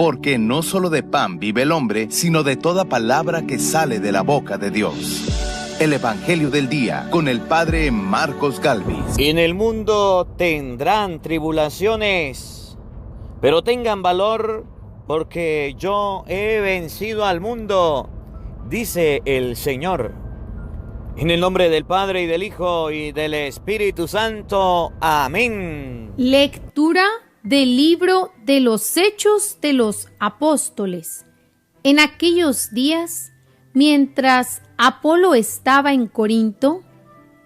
porque no solo de pan vive el hombre, sino de toda palabra que sale de la boca de Dios. El Evangelio del Día, con el Padre Marcos Galvis. En el mundo tendrán tribulaciones, pero tengan valor, porque yo he vencido al mundo, dice el Señor. En el nombre del Padre, y del Hijo, y del Espíritu Santo. Amén. Lectura del libro de los Hechos de los Apóstoles. En aquellos días, mientras Apolo estaba en Corinto,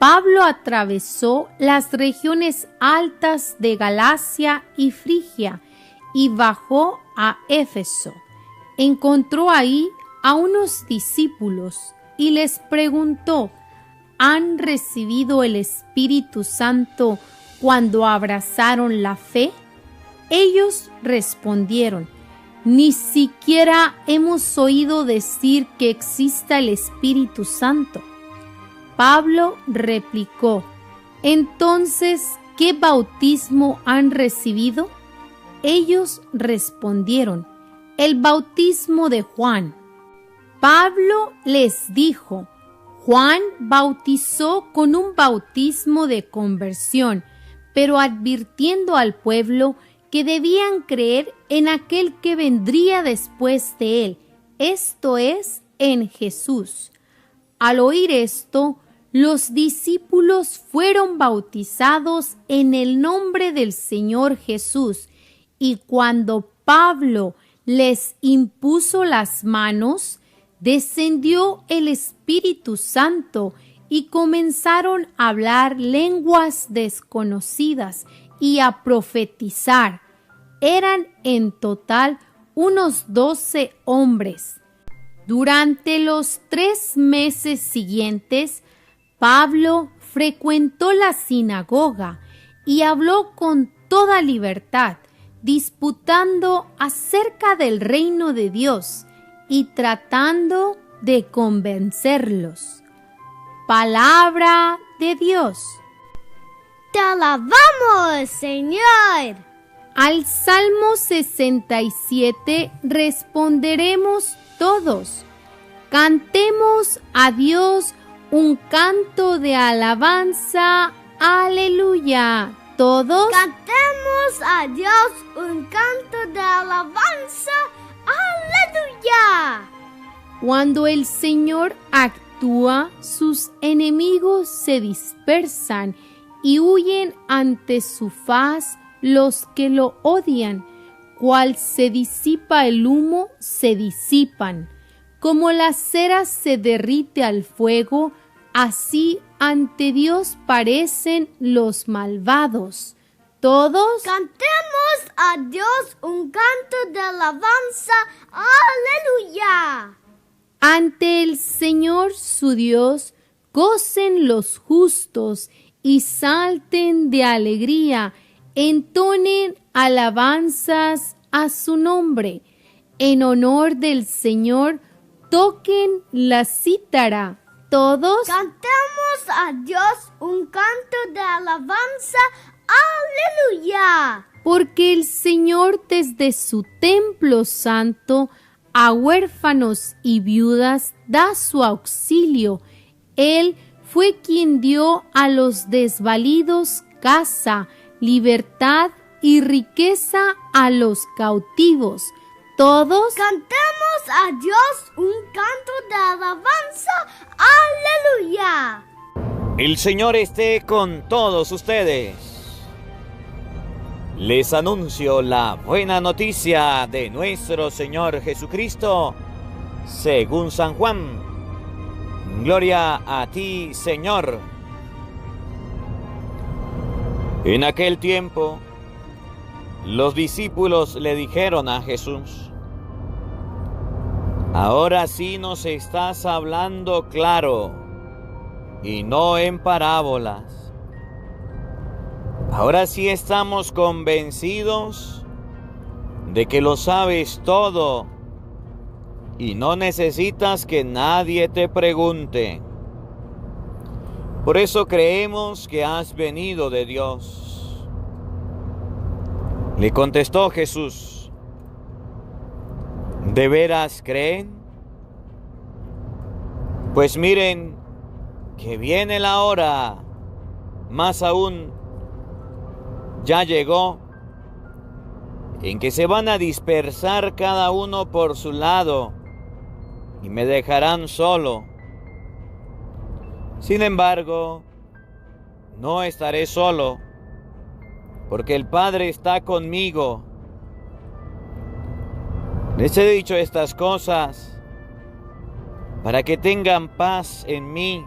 Pablo atravesó las regiones altas de Galacia y Frigia y bajó a Éfeso. Encontró ahí a unos discípulos y les preguntó: ¿han recibido el Espíritu Santo cuando abrazaron la fe? Ellos respondieron: ni siquiera hemos oído decir que exista el Espíritu Santo. Pablo replicó: entonces, ¿qué bautismo han recibido? Ellos respondieron: el bautismo de Juan. Pablo les dijo: Juan bautizó con un bautismo de conversión, pero advirtiendo al pueblo que debían creer en aquel que vendría después de él, esto es, en Jesús. Al oír esto, los discípulos fueron bautizados en el nombre del Señor Jesús, y cuando Pablo les impuso las manos, descendió el Espíritu Santo y comenzaron a hablar lenguas desconocidas y a profetizar. Eran en total unos 12 hombres. Durante los 3 meses siguientes, Pablo frecuentó la sinagoga y habló con toda libertad, disputando acerca del reino de Dios y tratando de convencerlos. Palabra de Dios. ¡Te alabamos, Señor! Al Salmo 67 responderemos todos. Cantemos a Dios un canto de alabanza. ¡Aleluya! Todos. Cantemos a Dios un canto de alabanza. ¡Aleluya! Cuando el Señor actúa, sus enemigos se dispersan y huyen ante su faz los que lo odian. Cual se disipa el humo, se disipan. Como la cera se derrite al fuego, así ante Dios parecen los malvados. Todos. Cantemos a Dios un canto de alabanza. ¡Aleluya! Ante el Señor su Dios, gocen los justos y salten de alegría, entonen alabanzas a su nombre. En honor del Señor, toquen la cítara. Todos. Cantemos a Dios un canto de alabanza. ¡Aleluya! Porque el Señor desde su templo santo a huérfanos y viudas da su auxilio. Él fue quien dio a los desvalidos casa, libertad y riqueza a los cautivos. Todos. Cantemos a Dios un canto de alabanza. ¡Aleluya! El Señor esté con todos ustedes. Les anuncio la buena noticia de nuestro Señor Jesucristo, según San Juan. Gloria a ti, Señor. En aquel tiempo, los discípulos le dijeron a Jesús: ahora sí nos estás hablando claro y no en parábolas. Ahora sí estamos convencidos de que lo sabes todo y no necesitas que nadie te pregunte. Por eso creemos que has venido de Dios. Le contestó Jesús: ¿De veras creen? Pues miren que viene la hora, más aún ya llegó, en que se van a dispersar cada uno por su lado y me dejarán solo. Sin embargo, no estaré solo, porque el Padre está conmigo. Les he dicho estas cosas para que tengan paz en mí.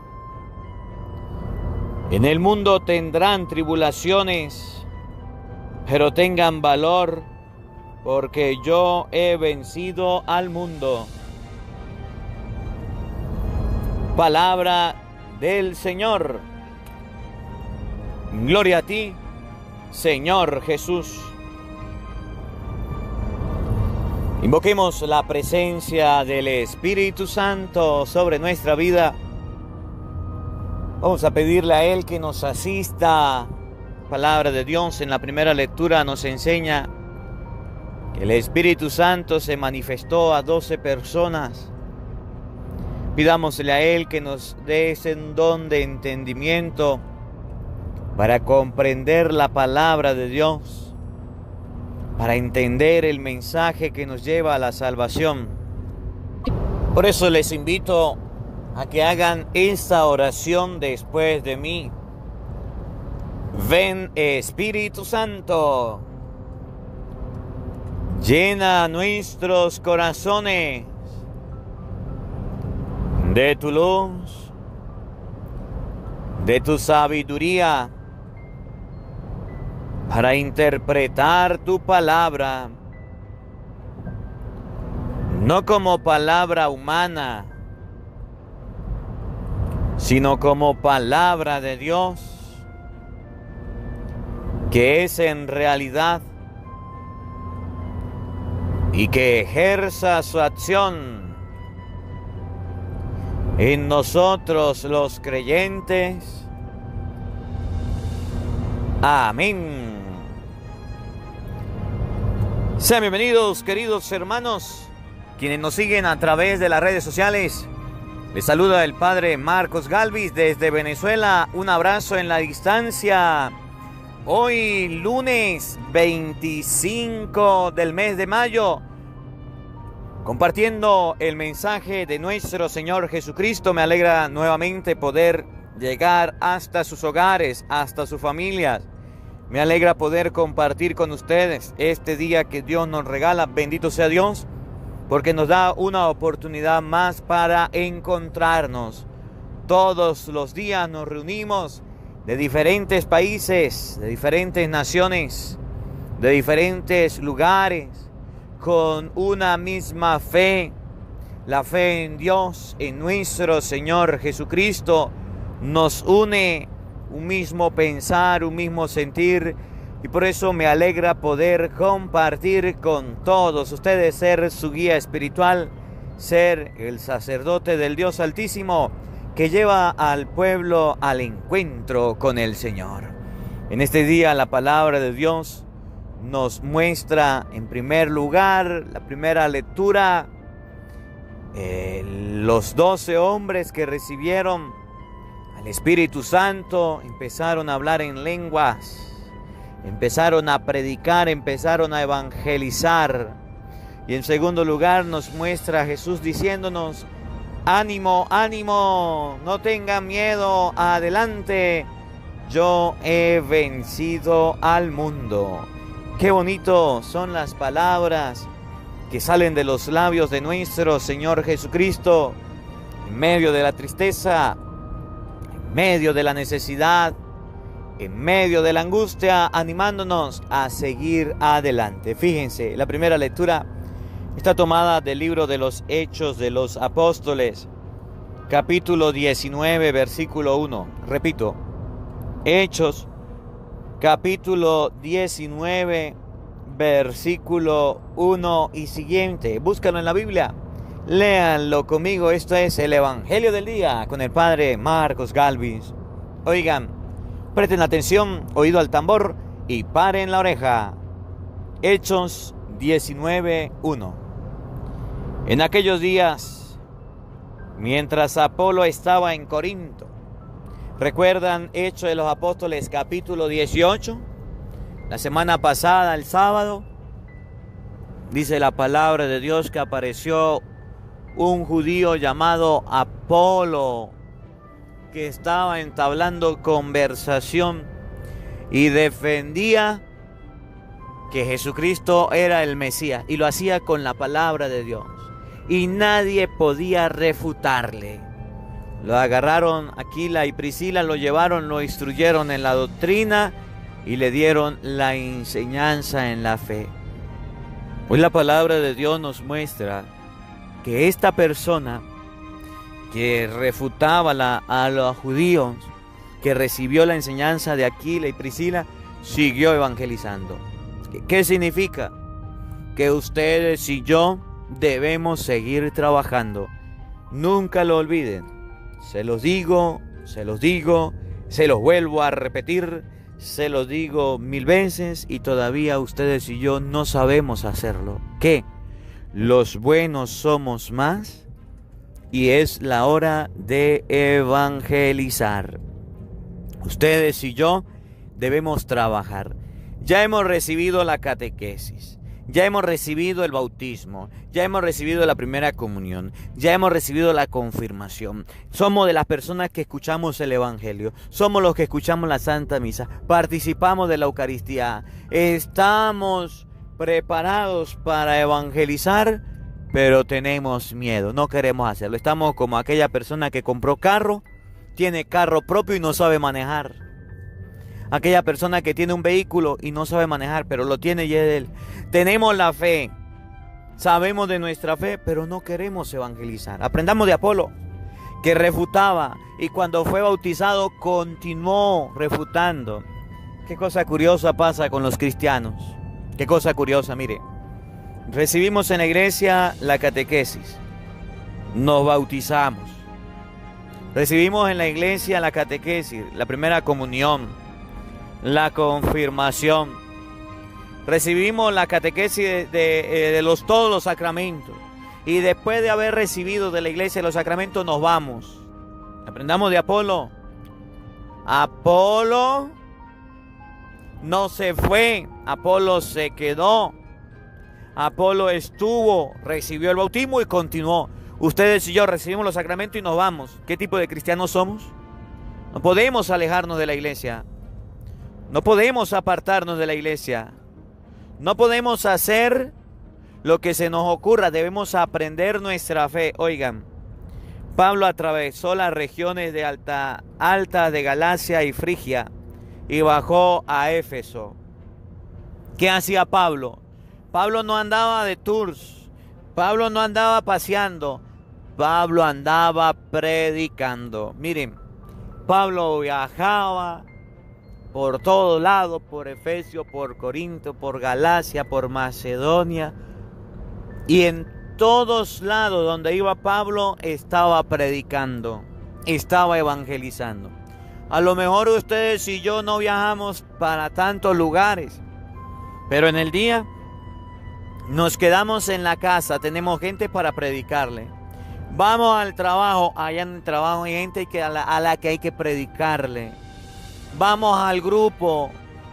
En el mundo tendrán tribulaciones, pero tengan valor, porque yo he vencido al mundo. Palabra del Señor. Gloria a ti, Señor Jesús. Invoquemos la presencia del Espíritu Santo sobre nuestra vida. Vamos a pedirle a Él que nos asista. Palabra de Dios en la primera lectura nos enseña que el Espíritu Santo se manifestó a 12 personas. Pidámosle a Él que nos dé ese don de entendimiento para comprender la palabra de Dios, para entender el mensaje que nos lleva a la salvación. Por eso les invito a que hagan esta oración después de mí. Ven, Espíritu Santo, llena nuestros corazones de tu luz, de tu sabiduría, para interpretar tu palabra, no como palabra humana, sino como palabra de Dios, que es en realidad y que ejerza su acción en nosotros los creyentes. Amén. Sean bienvenidos, queridos hermanos, quienes nos siguen a través de las redes sociales. Les saluda el Padre Marcos Galvis desde Venezuela. Un abrazo en la distancia. Hoy lunes 25 del mes de mayo, compartiendo el mensaje de nuestro Señor Jesucristo. Me alegra nuevamente poder llegar hasta sus hogares, hasta sus familias. Me alegra poder compartir con ustedes este día que Dios nos regala. Bendito sea Dios, porque nos da una oportunidad más para encontrarnos. Todos los días nos reunimos de diferentes países, de diferentes naciones, de diferentes lugares, con una misma fe, la fe en Dios, en nuestro Señor Jesucristo. Nos une un mismo pensar, un mismo sentir, y por eso me alegra poder compartir con todos ustedes, ser su guía espiritual, ser el sacerdote del Dios Altísimo que lleva al pueblo al encuentro con el Señor. En este día la palabra de Dios nos muestra en primer lugar, la primera lectura, los 12 hombres que recibieron al Espíritu Santo empezaron a hablar en lenguas, empezaron a predicar, empezaron a evangelizar. Y en segundo lugar nos muestra a Jesús diciéndonos: ánimo, ánimo, no tengan miedo, adelante, yo he vencido al mundo. Qué bonito son las palabras que salen de los labios de nuestro Señor Jesucristo en medio de la tristeza, en medio de la necesidad, en medio de la angustia, animándonos a seguir adelante. Fíjense, la primera lectura está tomada del libro de los Hechos de los Apóstoles, capítulo 19, versículo 1. Repito, Hechos, capítulo 19, versículo 1 y siguiente. Búscalo en la Biblia, léanlo conmigo. Esto es el Evangelio del Día con el Padre Marcos Galvis. Oigan, presten atención, oído al tambor y paren la oreja. Hechos 19, 1. En aquellos días, mientras Apolo estaba en Corinto, ¿recuerdan Hechos de los Apóstoles capítulo 18? La semana pasada, el sábado, dice la palabra de Dios que apareció un judío llamado Apolo, que estaba entablando conversación y defendía que Jesucristo era el Mesías, y lo hacía con la palabra de Dios, y nadie podía refutarle. Lo agarraron Aquila y Priscila, lo llevaron, lo instruyeron en la doctrina y le dieron la enseñanza en la fe. Hoy la palabra de Dios nos muestra que esta persona que refutaba a los judíos, que recibió la enseñanza de Aquila y Priscila, siguió evangelizando. ¿Qué significa? Que ustedes y yo debemos seguir trabajando. Nunca lo olviden. Se los digo, se los vuelvo a repetir, se los digo 1000 veces y todavía ustedes y yo no sabemos hacerlo. ¿Qué? Los buenos somos más y es la hora de evangelizar. Ustedes y yo debemos trabajar. Ya hemos recibido la catequesis, ya hemos recibido el bautismo, ya hemos recibido la primera comunión, ya hemos recibido la confirmación. Somos de las personas que escuchamos el evangelio, somos los que escuchamos la Santa Misa, participamos de la Eucaristía, estamos preparados para evangelizar, pero tenemos miedo, no queremos hacerlo. Estamos como aquella persona que compró carro, tiene carro propio y no sabe manejar. Aquella persona que tiene un vehículo y no sabe manejar, pero lo tiene y es de él. Tenemos la fe, sabemos de nuestra fe, pero no queremos evangelizar. Aprendamos de Apolo, que refutaba y cuando fue bautizado continuó refutando. Qué cosa curiosa pasa con los cristianos. Qué cosa curiosa, mire. Recibimos en la iglesia la catequesis, nos bautizamos. Recibimos en la iglesia la catequesis, la primera comunión, la confirmación. Recibimos la catequesis de todos los sacramentos. Y después de haber recibido de la iglesia los sacramentos nos vamos. Aprendamos de Apolo. Apolo no se fue, Apolo se quedó. Apolo estuvo, recibió el bautismo y continuó. Ustedes y yo recibimos los sacramentos y nos vamos. ¿Qué tipo de cristianos somos? No podemos alejarnos de la iglesia. No podemos apartarnos de la iglesia. No podemos hacer lo que se nos ocurra. Debemos aprender nuestra fe. Oigan, Pablo atravesó las regiones de alta de Galacia y Frigia y bajó a Éfeso. ¿Qué hacía Pablo? Pablo no andaba de tours. Pablo no andaba paseando. Pablo andaba predicando. Miren, Pablo viajaba por todos lados, por Efesio, por Corinto, por Galacia, por Macedonia. Y en todos lados donde iba Pablo estaba predicando, estaba evangelizando. A lo mejor ustedes y yo no viajamos para tantos lugares, pero en el día nos quedamos en la casa, tenemos gente para predicarle. Vamos al trabajo, allá en el trabajo hay gente a la que hay que predicarle. Vamos al grupo,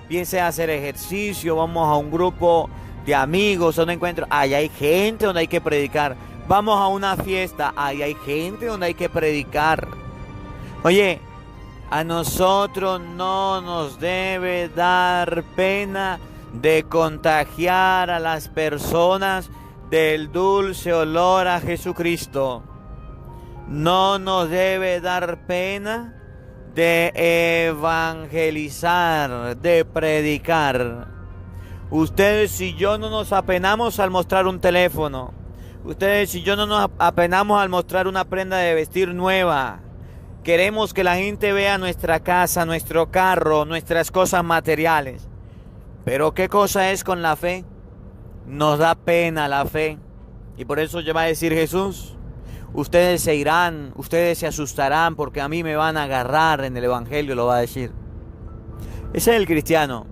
piense a hacer ejercicio, vamos a un grupo de amigos, a un encuentro, allá hay gente donde hay que predicar. Vamos a una fiesta, allá hay gente donde hay que predicar. Oye, a nosotros no nos debe dar pena de contagiar a las personas del dulce olor a Jesucristo. No nos debe dar pena de evangelizar, de predicar. Ustedes y yo no nos apenamos al mostrar un teléfono. Ustedes y yo no nos apenamos al mostrar una prenda de vestir nueva. Queremos que la gente vea nuestra casa, nuestro carro, nuestras cosas materiales. Pero ¿qué cosa es con la fe? Nos da pena la fe. Y por eso ya va a decir Jesús: ustedes se irán, ustedes se asustarán porque a mí me van a agarrar en el evangelio, lo va a decir. Ese es el cristiano,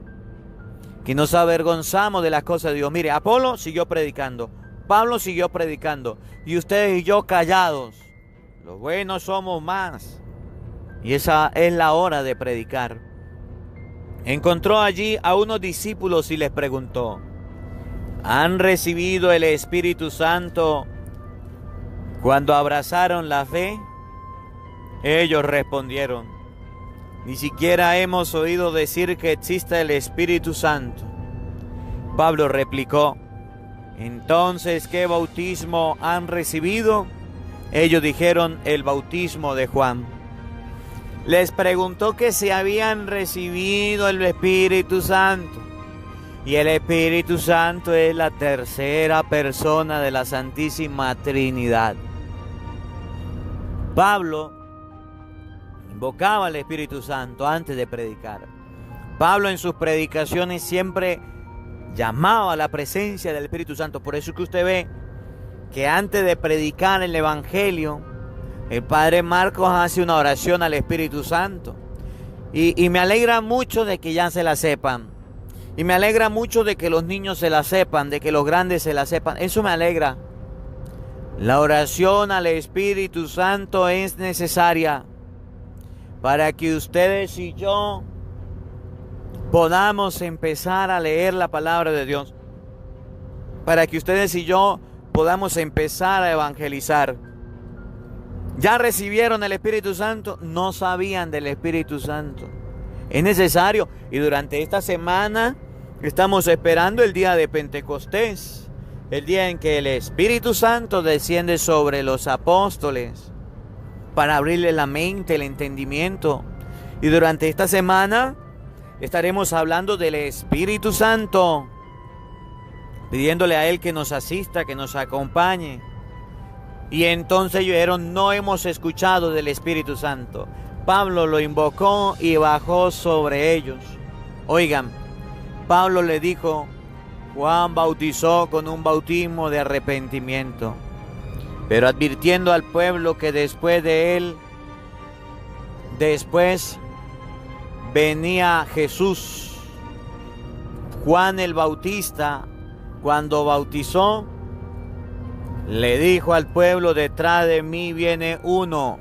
que nos avergonzamos de las cosas de Dios. Mire, Apolo siguió predicando, Pablo siguió predicando, y ustedes y yo callados. Los buenos somos más. Y esa es la hora de predicar. Encontró allí a unos discípulos y les preguntó: ¿han recibido el Espíritu Santo cuando abrazaron la fe? Ellos respondieron: ni siquiera hemos oído decir que exista el Espíritu Santo. Pablo replicó: entonces, ¿qué bautismo han recibido? Ellos dijeron: el bautismo de Juan. Les preguntó que si habían recibido el Espíritu Santo. Y el Espíritu Santo es la tercera persona de la Santísima Trinidad. Pablo invocaba al Espíritu Santo antes de predicar. Pablo en sus predicaciones siempre llamaba a la presencia del Espíritu Santo. Por eso es que usted ve que antes de predicar el Evangelio, el Padre Marcos hace una oración al Espíritu Santo. Y me alegra mucho de que ya se la sepan. Y me alegra mucho de que los niños se la sepan, de que los grandes se la sepan. Eso me alegra. La oración al Espíritu Santo es necesaria para que ustedes y yo podamos empezar a leer la palabra de Dios. Para que ustedes y yo podamos empezar a evangelizar. ¿Ya recibieron el Espíritu Santo? No sabían del Espíritu Santo. Es necesario. Y durante esta semana estamos esperando el día de Pentecostés. El día en que el Espíritu Santo desciende sobre los apóstoles para abrirle la mente, el entendimiento. Y durante esta semana estaremos hablando del Espíritu Santo, pidiéndole a Él que nos asista, que nos acompañe. Y entonces ellos dijeron: no hemos escuchado del Espíritu Santo. Pablo lo invocó y bajó sobre ellos. Oigan, Pablo le dijo: Juan bautizó con un bautismo de arrepentimiento, pero advirtiendo al pueblo que después de él, venía Jesús. Juan el Bautista, cuando bautizó, le dijo al pueblo: detrás de mí viene uno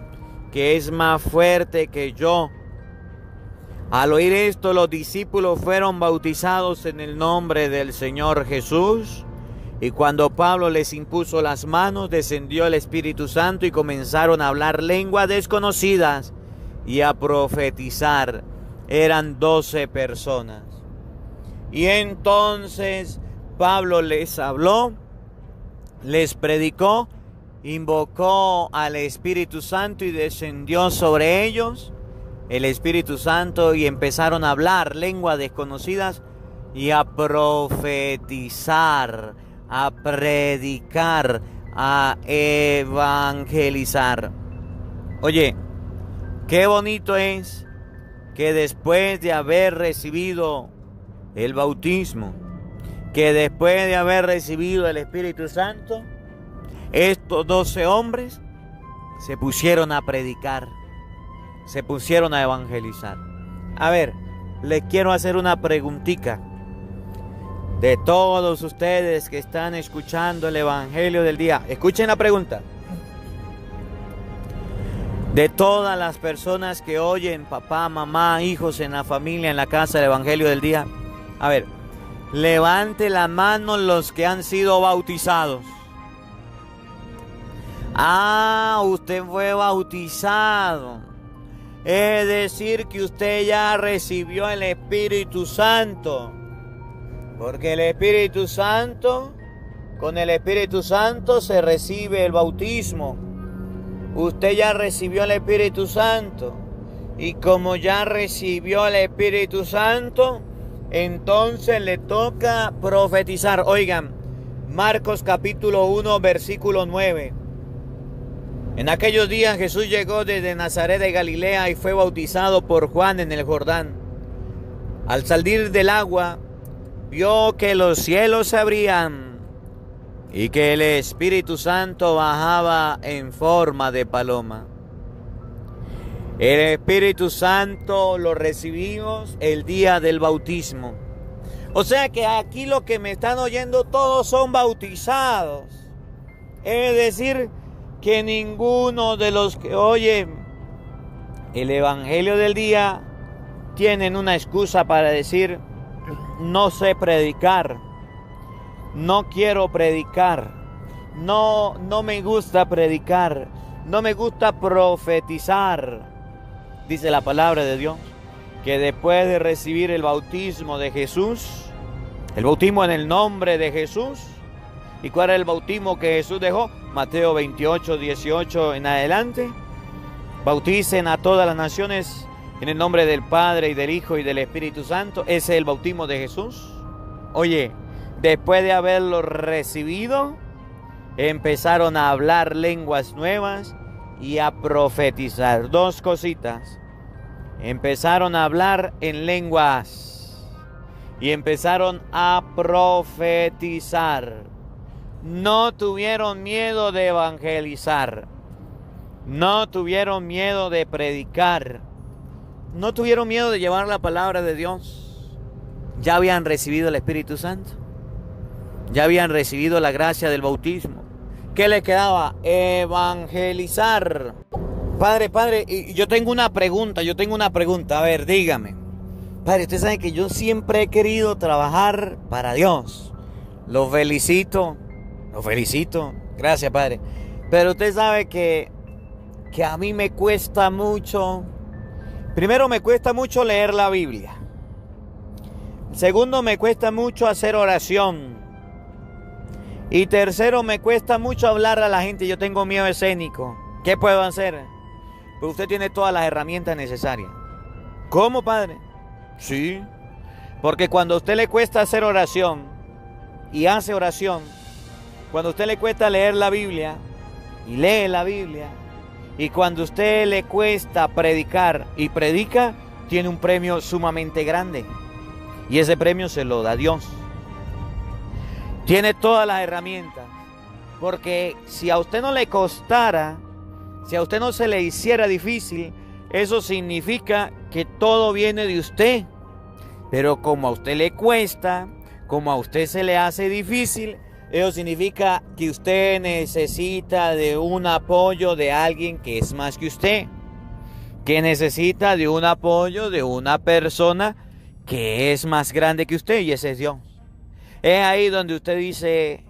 que es más fuerte que yo. Al oír esto, los discípulos fueron bautizados en el nombre del Señor Jesús. Y cuando Pablo les impuso las manos, descendió el Espíritu Santo y comenzaron a hablar lenguas desconocidas y a profetizar. Eran 12 personas. Y entonces Pablo les habló, les predicó, invocó al Espíritu Santo y descendió sobre ellos el Espíritu Santo y empezaron a hablar lenguas desconocidas y a profetizar, a predicar, a evangelizar. Oye, qué bonito es que después de haber recibido el bautismo, que después de haber recibido el Espíritu Santo, estos 12 hombres se pusieron a predicar, se pusieron a evangelizar. A ver, les quiero hacer una preguntita. De todos ustedes que están escuchando el Evangelio del día, escuchen la pregunta. De todas las personas que oyen, papá, mamá, hijos en la familia, en la casa del Evangelio del día, a ver, levante la mano los que han sido bautizados. Ah, usted fue bautizado. Es decir, que usted ya recibió el Espíritu Santo. Porque el Espíritu Santo, con el Espíritu Santo se recibe el bautismo. Usted ya recibió el Espíritu Santo. Y como ya recibió el Espíritu Santo, entonces le toca profetizar. Oigan, Marcos capítulo 1, versículo 9. En aquellos días Jesús llegó desde Nazaret de Galilea y fue bautizado por Juan en el Jordán. Al salir del agua, vio que los cielos se abrían y que el Espíritu Santo bajaba en forma de paloma. El Espíritu Santo lo recibimos el día del bautismo. O sea que aquí los que me están oyendo todos son bautizados. Es decir, que ninguno de los que oyen el evangelio del día tienen una excusa para decir: no sé predicar, no quiero predicar, no me gusta predicar, no me gusta profetizar. Dice la palabra de Dios que después de recibir el bautismo de Jesús, el bautismo en el nombre de Jesús, ¿y cuál era el bautismo que Jesús dejó? Mateo 28, 18 en adelante. Bauticen a todas las naciones en el nombre del Padre y del Hijo y del Espíritu Santo. Ese es el bautismo de Jesús. Oye, después de haberlo recibido, empezaron a hablar lenguas nuevas y a profetizar. Dos cositas. Empezaron a hablar en lenguas y empezaron a profetizar. No tuvieron miedo de evangelizar. No tuvieron miedo de predicar. No tuvieron miedo de llevar la palabra de Dios. Ya habían recibido el Espíritu Santo. Ya habían recibido la gracia del bautismo. ¿Qué les quedaba? Evangelizar. Padre, y yo tengo una pregunta. A ver, dígame. Padre, usted sabe que yo siempre he querido trabajar para Dios. Lo felicito. Gracias, Padre. Pero usted sabe que a mí me cuesta mucho. Primero, me cuesta mucho leer la Biblia. Segundo, me cuesta mucho hacer oración. Y tercero, me cuesta mucho hablar a la gente. Yo tengo miedo escénico. ¿Qué puedo hacer? Pues usted tiene todas las herramientas necesarias. ¿Cómo, Padre? Sí. Porque cuando a usted le cuesta hacer oración y hace oración, cuando a usted le cuesta leer la Biblia y lee la Biblia, y cuando a usted le cuesta predicar y predica, tiene un premio sumamente grande. Y ese premio se lo da Dios. Tiene todas las herramientas. Porque si a usted no le costara, si a usted no se le hiciera difícil, eso significa que todo viene de usted. Pero como a usted le cuesta, como a usted se le hace difícil, eso significa que usted necesita de un apoyo de alguien que es más que usted. Que necesita de un apoyo de una persona que es más grande que usted, y ese es Dios. Es ahí donde usted dice: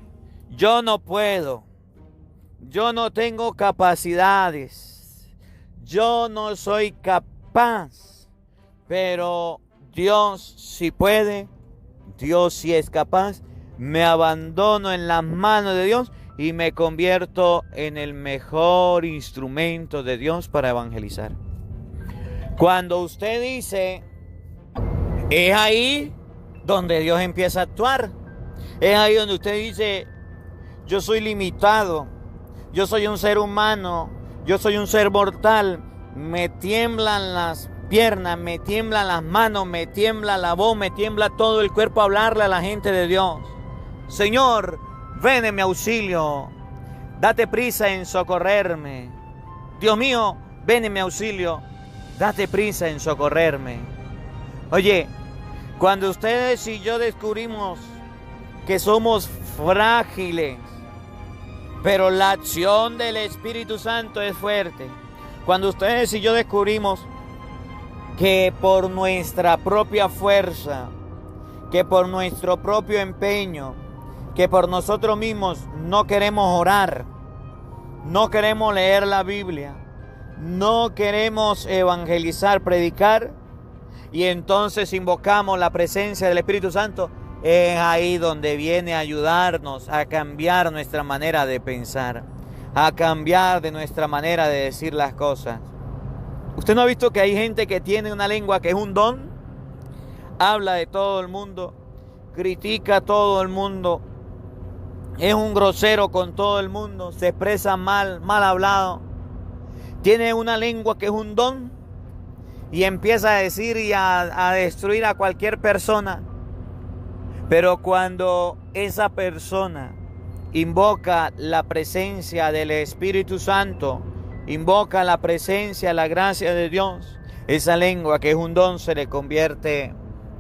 yo no puedo, yo no tengo capacidades, yo no soy capaz, pero Dios sí puede, Dios sí es capaz. Me abandono en las manos de Dios y me convierto en el mejor instrumento de Dios para evangelizar. Cuando usted dice, es ahí donde Dios empieza a actuar. Es ahí donde usted dice: yo soy limitado, yo soy un ser humano, yo soy un ser mortal, me tiemblan las piernas, me tiemblan las manos, me tiembla la voz, me tiembla todo el cuerpo a hablarle a la gente de Dios. Señor, ven en mi auxilio, date prisa en socorrerme. Dios mío, ven en mi auxilio, date prisa en socorrerme. Oye, cuando ustedes y yo descubrimos que somos frágiles, pero la acción del Espíritu Santo es fuerte. Cuando ustedes y yo descubrimos que por nuestra propia fuerza, que por nuestro propio empeño, que por nosotros mismos no queremos orar, no queremos leer la Biblia, no queremos evangelizar, predicar, y entonces invocamos la presencia del Espíritu Santo, es ahí donde viene a ayudarnos a cambiar nuestra manera de pensar, a cambiar de nuestra manera de decir las cosas. ¿Usted no ha visto que hay gente que tiene una lengua que es un don? Habla de todo el mundo, critica a todo el mundo, es un grosero con todo el mundo, se expresa mal hablado. Tiene una lengua que es un don y empieza a decir y a destruir a cualquier persona. Pero cuando esa persona invoca la presencia del Espíritu Santo, invoca la presencia, la gracia de Dios, esa lengua que es un don se le convierte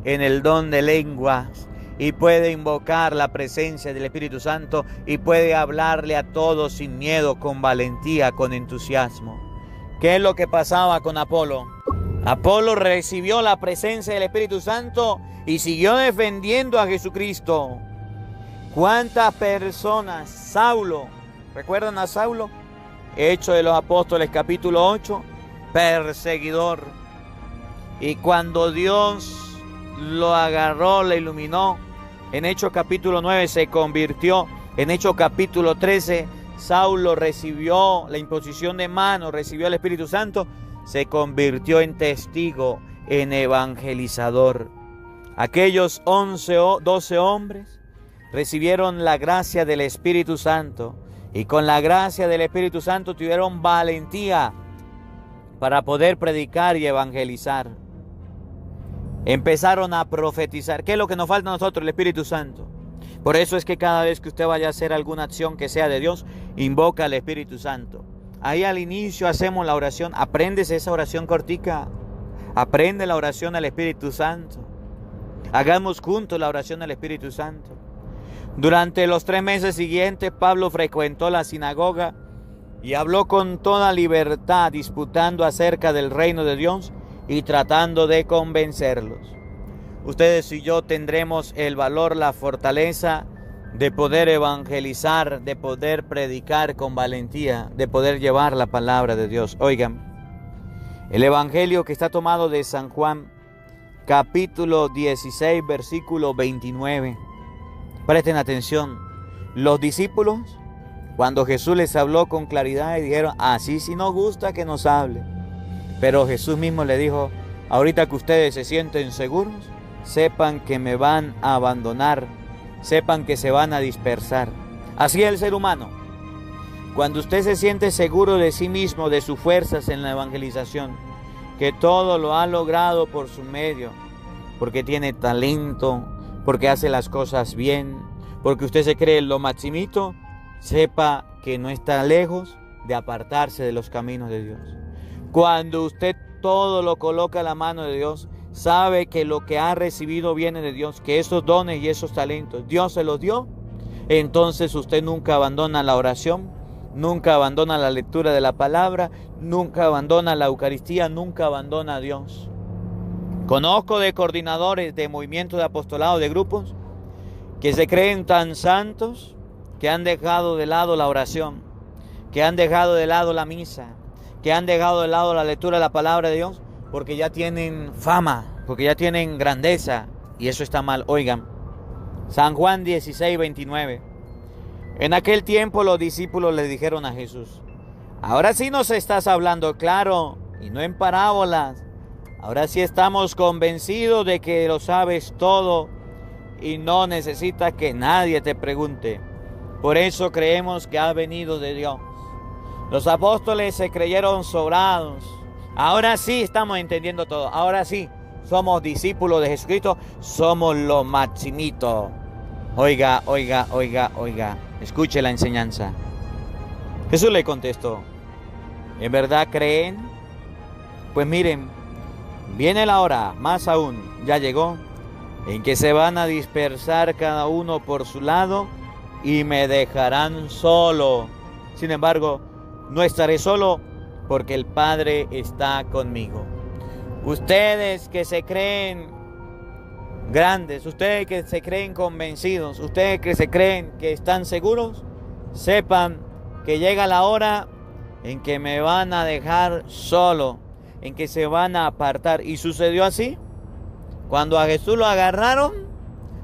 en el don de lenguas, y puede invocar la presencia del Espíritu Santo y puede hablarle a todos sin miedo, con valentía, con entusiasmo. ¿Qué es lo que pasaba con Apolo? Apolo recibió la presencia del Espíritu Santo y siguió defendiendo a Jesucristo. ¿Cuántas personas? Saulo, ¿recuerdan a Saulo? Hechos de los Apóstoles capítulo 8, perseguidor. Y cuando Dios lo agarró, le iluminó, en Hechos capítulo 9 se convirtió. En Hechos capítulo 13, Saulo recibió la imposición de manos, recibió el Espíritu Santo, se convirtió en testigo, en evangelizador. Aquellos 12 hombres recibieron la gracia del Espíritu Santo y con la gracia del Espíritu Santo tuvieron valentía para poder predicar y evangelizar. Empezaron a profetizar. ¿Qué es lo que nos falta a nosotros? El Espíritu Santo. Por eso es que cada vez que usted vaya a hacer alguna acción que sea de Dios, invoca al Espíritu Santo. Ahí al inicio hacemos la oración. Apréndese esa oración cortica. Aprende la oración al Espíritu Santo. Hagamos juntos la oración al Espíritu Santo. Durante los 3 meses siguientes, Pablo frecuentó la sinagoga y habló con toda libertad, disputando acerca del reino de Dios y tratando de convencerlos. Ustedes y yo tendremos el valor, la fortaleza de poder evangelizar, de poder predicar con valentía, de poder llevar la palabra de Dios. Oigan, el evangelio que está tomado de San Juan, capítulo 16, versículo 29. Presten atención. Los discípulos, cuando Jesús les habló con claridad, y dijeron: así sí nos gusta que nos hable. Pero Jesús mismo le dijo: ahorita que ustedes se sienten seguros, sepan que me van a abandonar, sepan que se van a dispersar. Así es el ser humano. Cuando usted se siente seguro de sí mismo, de sus fuerzas en la evangelización, que todo lo ha logrado por su medio, porque tiene talento, porque hace las cosas bien, porque usted se cree lo maximito, sepa que no está lejos de apartarse de los caminos de Dios. Cuando usted todo lo coloca a la mano de Dios, sabe que lo que ha recibido viene de Dios, que esos dones y esos talentos Dios se los dio, entonces usted nunca abandona la oración, nunca abandona la lectura de la palabra, nunca abandona la Eucaristía, nunca abandona a Dios. Conozco de coordinadores de movimientos de apostolado, de grupos, que se creen tan santos que han dejado de lado la oración, que han dejado de lado la misa, que han dejado de lado la lectura de la palabra de Dios, porque ya tienen fama, porque ya tienen grandeza, y eso está mal. Oigan, San Juan 16, 29. En aquel tiempo los discípulos le dijeron a Jesús: ahora sí nos estás hablando claro y no en parábolas. Ahora sí estamos convencidos de que lo sabes todo y no necesitas que nadie te pregunte. Por eso creemos que ha venido de Dios. Los apóstoles se creyeron sobrados. Ahora sí estamos entendiendo todo. Ahora sí somos discípulos de Jesucristo. Somos lo maximito. Oiga. Escuche la enseñanza. Jesús le contestó: ¿en verdad creen? Pues miren, viene la hora, más aún, ya llegó, en que se van a dispersar cada uno por su lado y me dejarán solo. Sin embargo, no estaré solo porque el Padre está conmigo. Ustedes que se creen grandes, ustedes que se creen convencidos, ustedes que se creen que están seguros, sepan que llega la hora en que me van a dejar solo, en que se van a apartar. Y sucedió así. Cuando a Jesús lo agarraron,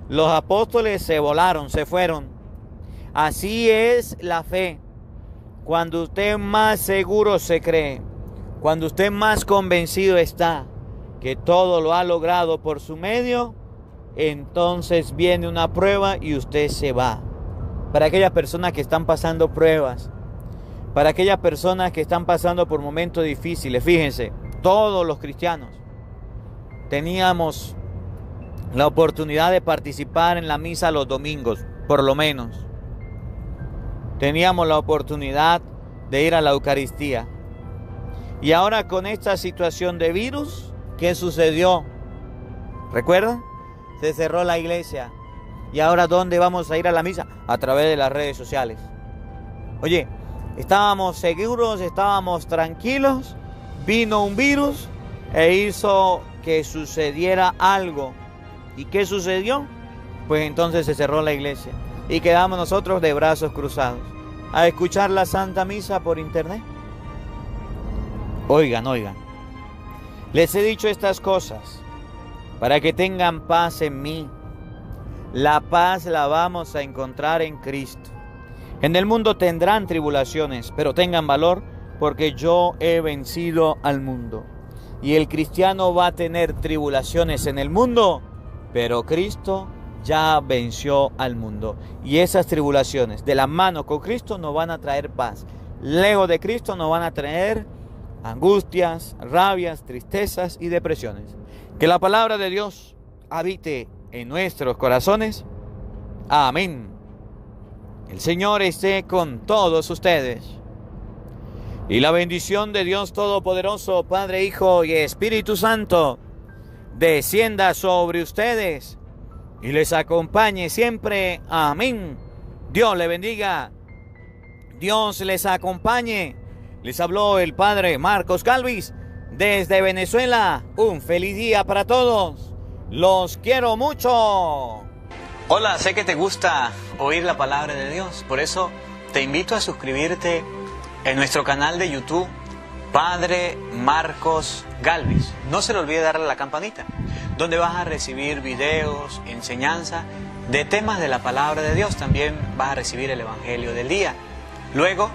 los apóstoles se volaron, se fueron. Así es la fe. Cuando usted más seguro se cree, cuando usted más convencido está que todo lo ha logrado por su medio, entonces viene una prueba y usted se va. Para aquellas personas que están pasando pruebas, para aquellas personas que están pasando por momentos difíciles, fíjense, todos los cristianos teníamos la oportunidad de participar en la misa los domingos, por lo menos. Teníamos la oportunidad de ir a la Eucaristía. Y ahora con esta situación de virus, ¿qué sucedió? ¿Recuerdan? Se cerró la iglesia. ¿Y ahora dónde vamos a ir a la misa? A través de las redes sociales. Oye, estábamos seguros, estábamos tranquilos, vino un virus e hizo que sucediera algo. ¿Y qué sucedió? Pues entonces se cerró la iglesia y quedamos nosotros de brazos cruzados a escuchar la Santa Misa por internet. Oigan, les he dicho estas cosas para que tengan paz en mí. La paz la vamos a encontrar en Cristo. En el mundo tendrán tribulaciones, pero tengan valor porque yo he vencido al mundo. Y el cristiano va a tener tribulaciones en el mundo, pero Cristo ya venció al mundo. Y esas tribulaciones de la mano con Cristo nos van a traer paz. Lejos de Cristo nos van a traer angustias, rabias, tristezas y depresiones. Que la palabra de Dios habite en nuestros corazones. Amén. El Señor esté con todos ustedes. Y la bendición de Dios Todopoderoso, Padre, Hijo y Espíritu Santo, descienda sobre ustedes y les acompañe siempre. Amén. Dios le bendiga. Dios les acompañe. Les habló el Padre Marcos Galvis desde Venezuela. Un feliz día para todos. Los quiero mucho. Hola, sé que te gusta oír la palabra de Dios. Por eso te invito a suscribirte en nuestro canal de YouTube, Padre Marcos Galvis. No se le olvide darle a la campanita, donde vas a recibir videos, enseñanza de temas de la palabra de Dios. También vas a recibir el Evangelio del día. Luego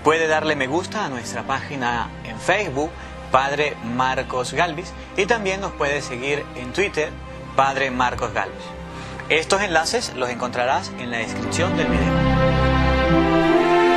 puede darle me gusta a nuestra página en Facebook, Padre Marcos Galvis, y también nos puede seguir en Twitter, Padre Marcos Galvis. Estos enlaces los encontrarás en la descripción del video.